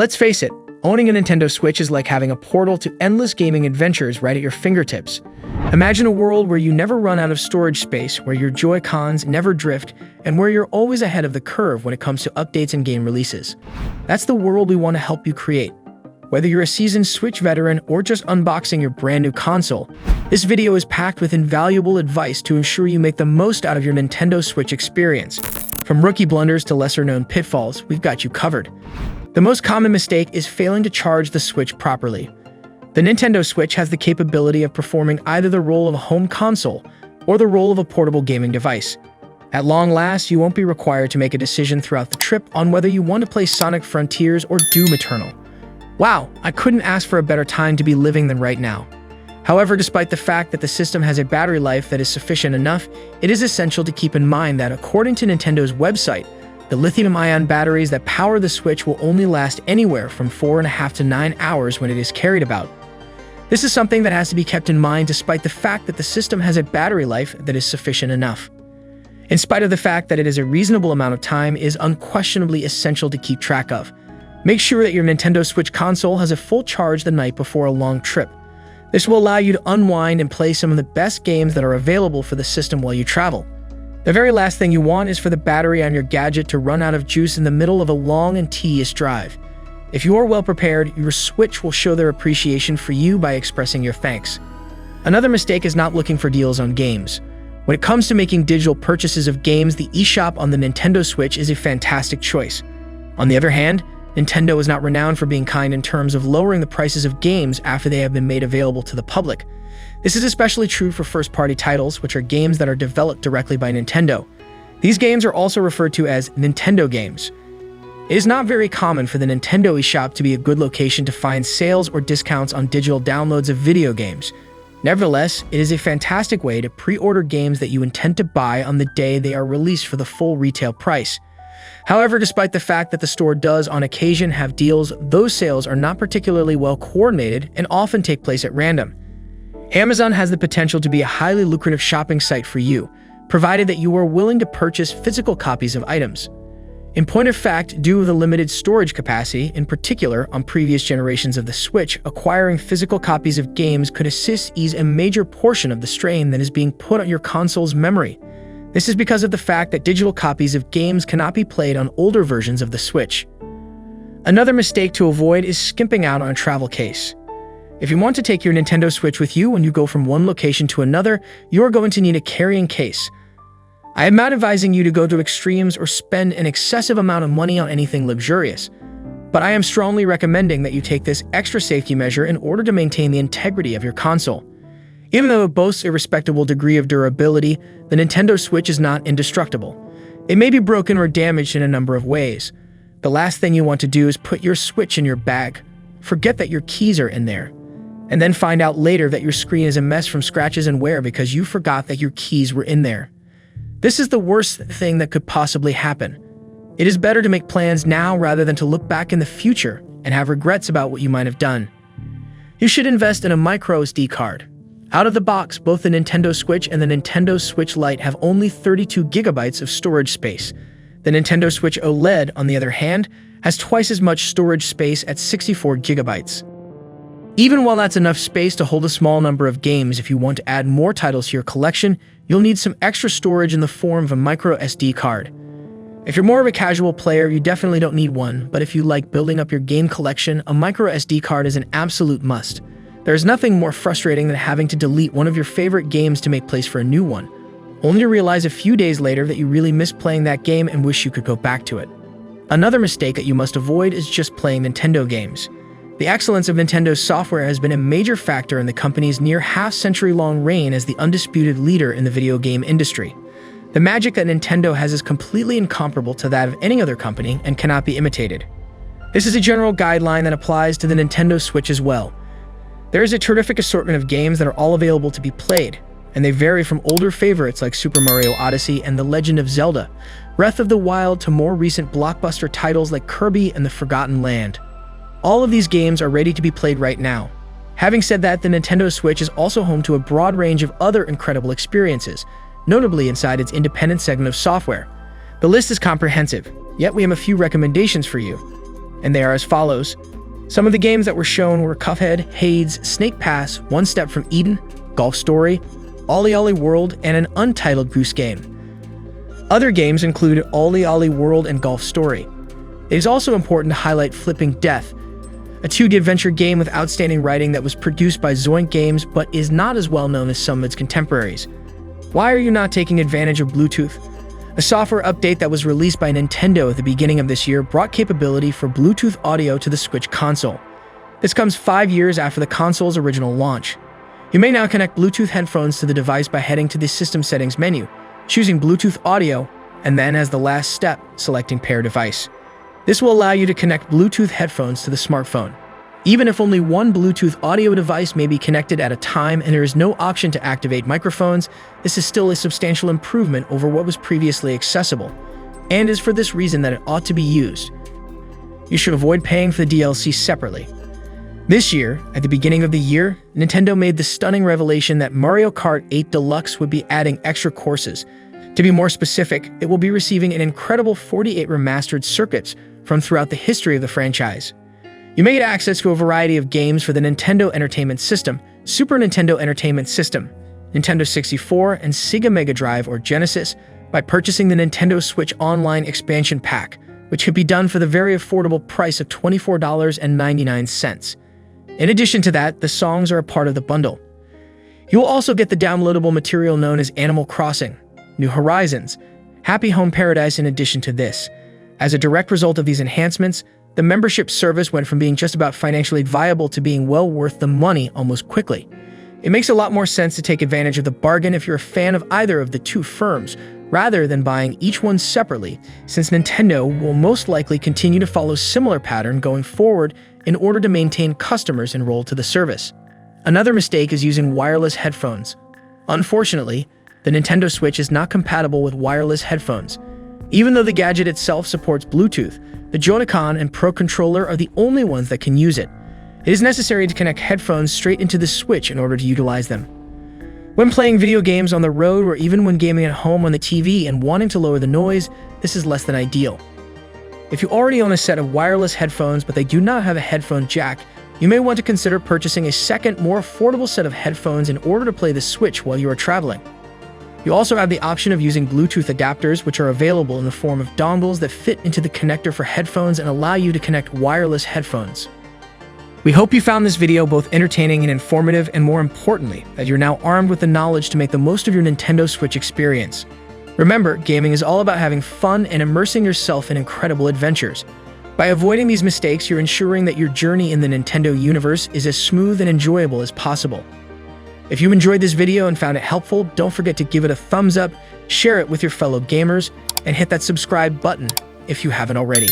Let's face it, owning a Nintendo Switch is like having a portal to endless gaming adventures right at your fingertips. Imagine a world where you never run out of storage space, where your Joy-Cons never drift, and where you're always ahead of the curve when it comes to updates and game releases. That's the world we want to help you create. Whether you're a seasoned Switch veteran or just unboxing your brand new console, this video is packed with invaluable advice to ensure you make the most out of your Nintendo Switch experience. From rookie blunders to lesser-known pitfalls, we've got you covered. The most common mistake is failing to charge the Switch properly. The Nintendo Switch has the capability of performing either the role of a home console or the role of a portable gaming device. At long last, you won't be required to make a decision throughout the trip on whether you want to play Sonic Frontiers or Doom Eternal. Wow, I couldn't ask for a better time to be living than right now. However, despite the fact that the system has a battery life that is sufficient enough, it is essential to keep in mind that according to Nintendo's website, the lithium-ion batteries that power the Switch will only last anywhere from 4.5 to 9 hours when it is carried about. This is something that has to be kept in mind despite the fact that the system has a battery life that is sufficient enough. In spite of the fact that it is a reasonable amount of time, it is unquestionably essential to keep track of. Make sure that your Nintendo Switch console has a full charge the night before a long trip. This will allow you to unwind and play some of the best games that are available for the system while you travel. The very last thing you want is for the battery on your gadget to run out of juice in the middle of a long and tedious drive. If you are well prepared, your Switch will show their appreciation for you by expressing your thanks. Another mistake is not looking for deals on games. When it comes to making digital purchases of games, the eShop on the Nintendo Switch is a fantastic choice. On the other hand, Nintendo is not renowned for being kind in terms of lowering the prices of games after they have been made available to the public. This is especially true for first-party titles, which are games that are developed directly by Nintendo. These games are also referred to as Nintendo games. It is not very common for the Nintendo eShop to be a good location to find sales or discounts on digital downloads of video games. Nevertheless, it is a fantastic way to pre-order games that you intend to buy on the day they are released for the full retail price. However, despite the fact that the store does on occasion have deals, those sales are not particularly well coordinated and often take place at random. Amazon has the potential to be a highly lucrative shopping site for you, provided that you are willing to purchase physical copies of items. In point of fact, due to the limited storage capacity, in particular on previous generations of the Switch, acquiring physical copies of games could assist ease a major portion of the strain that is being put on your console's memory. This is because of the fact that digital copies of games cannot be played on older versions of the Switch. Another mistake to avoid is skimping out on a travel case. If you want to take your Nintendo Switch with you when you go from one location to another, you are going to need a carrying case. I am not advising you to go to extremes or spend an excessive amount of money on anything luxurious, but I am strongly recommending that you take this extra safety measure in order to maintain the integrity of your console. Even though it boasts a respectable degree of durability, the Nintendo Switch is not indestructible. It may be broken or damaged in a number of ways. The last thing you want to do is put your Switch in your bag, forget that your keys are in there, and then find out later that your screen is a mess from scratches and wear because you forgot that your keys were in there. This is the worst thing that could possibly happen. It is better to make plans now rather than to look back in the future and have regrets about what you might have done. You should invest in a micro SD card. Out of the box, both the Nintendo Switch and the Nintendo Switch Lite have only 32 gigabytes of storage space. The Nintendo Switch OLED, on the other hand, has twice as much storage space at 64 gigabytes. Even while that's enough space to hold a small number of games, if you want to add more titles to your collection, you'll need some extra storage in the form of a micro SD card. If you're more of a casual player, you definitely don't need one, but if you like building up your game collection, a micro SD card is an absolute must. There's nothing more frustrating than having to delete one of your favorite games to make place for a new one, only to realize a few days later that you really miss playing that game and wish you could go back to it. Another mistake that you must avoid is just playing Nintendo games. The excellence of Nintendo's software has been a major factor in the company's near half-century-long reign as the undisputed leader in the video game industry. The magic that Nintendo has is completely incomparable to that of any other company and cannot be imitated. This is a general guideline that applies to the Nintendo Switch as well. There is a terrific assortment of games that are all available to be played, and they vary from older favorites like Super Mario Odyssey and The Legend of Zelda, Breath of the Wild, to more recent blockbuster titles like Kirby and the Forgotten Land. All of these games are ready to be played right now. Having said that, the Nintendo Switch is also home to a broad range of other incredible experiences, notably inside its independent segment of software. The list is comprehensive, yet we have a few recommendations for you. and they are as follows. Some of the games that were shown were Cuphead, Hades, Snake Pass, One Step from Eden, Golf Story, Ollie Ollie World, and an untitled Goose Game. Other games included Ollie Ollie World and Golf Story. It is also important to highlight Flipping Death, a 2D adventure game with outstanding writing that was produced by Zoink Games but is not as well known as some of its contemporaries. Why are you not taking advantage of Bluetooth? A software update that was released by Nintendo at the beginning of this year brought capability for Bluetooth audio to the Switch console. This comes 5 years after the console's original launch. You may now connect Bluetooth headphones to the device by heading to the System Settings menu, choosing Bluetooth audio, and then as the last step, selecting Pair Device. This will allow you to connect Bluetooth headphones to the smartphone. Even if only one Bluetooth audio device may be connected at a time and there is no option to activate microphones, this is still a substantial improvement over what was previously accessible, and is for this reason that it ought to be used. You should avoid paying for the DLC separately. This year, at the beginning of the year, Nintendo made the stunning revelation that Mario Kart 8 Deluxe would be adding extra courses. To be more specific, it will be receiving an incredible 48 remastered circuits from throughout the history of the franchise. You may get access to a variety of games for the Nintendo Entertainment System, Super Nintendo Entertainment System, Nintendo 64, and Sega Mega Drive or Genesis by purchasing the Nintendo Switch Online Expansion Pack, which could be done for the very affordable price of $24.99. In addition to that, the songs are a part of the bundle. You will also get the downloadable material known as Animal Crossing, New Horizons, Happy Home Paradise in addition to this. As a direct result of these enhancements, the membership service went from being just about financially viable to being well worth the money almost quickly. It makes a lot more sense to take advantage of the bargain if you're a fan of either of the two firms, rather than buying each one separately, since Nintendo will most likely continue to follow a similar pattern going forward in order to maintain customers enrolled to the service. Another mistake is using wireless headphones. Unfortunately, the Nintendo Switch is not compatible with wireless headphones. Even though the gadget itself supports Bluetooth, the Joy-Con and Pro Controller are the only ones that can use it. It is necessary to connect headphones straight into the Switch in order to utilize them. When playing video games on the road or even when gaming at home on the TV and wanting to lower the noise, this is less than ideal. If you already own a set of wireless headphones but they do not have a headphone jack, you may want to consider purchasing a second, more affordable set of headphones in order to play the Switch while you are traveling. You also have the option of using Bluetooth adapters, which are available in the form of dongles that fit into the connector for headphones and allow you to connect wireless headphones. We hope you found this video both entertaining and informative, and more importantly, that you're now armed with the knowledge to make the most of your Nintendo Switch experience. Remember, gaming is all about having fun and immersing yourself in incredible adventures. By avoiding these mistakes, you're ensuring that your journey in the Nintendo universe is as smooth and enjoyable as possible. If you enjoyed this video and found it helpful, don't forget to give it a thumbs up, share it with your fellow gamers, and hit that subscribe button if you haven't already.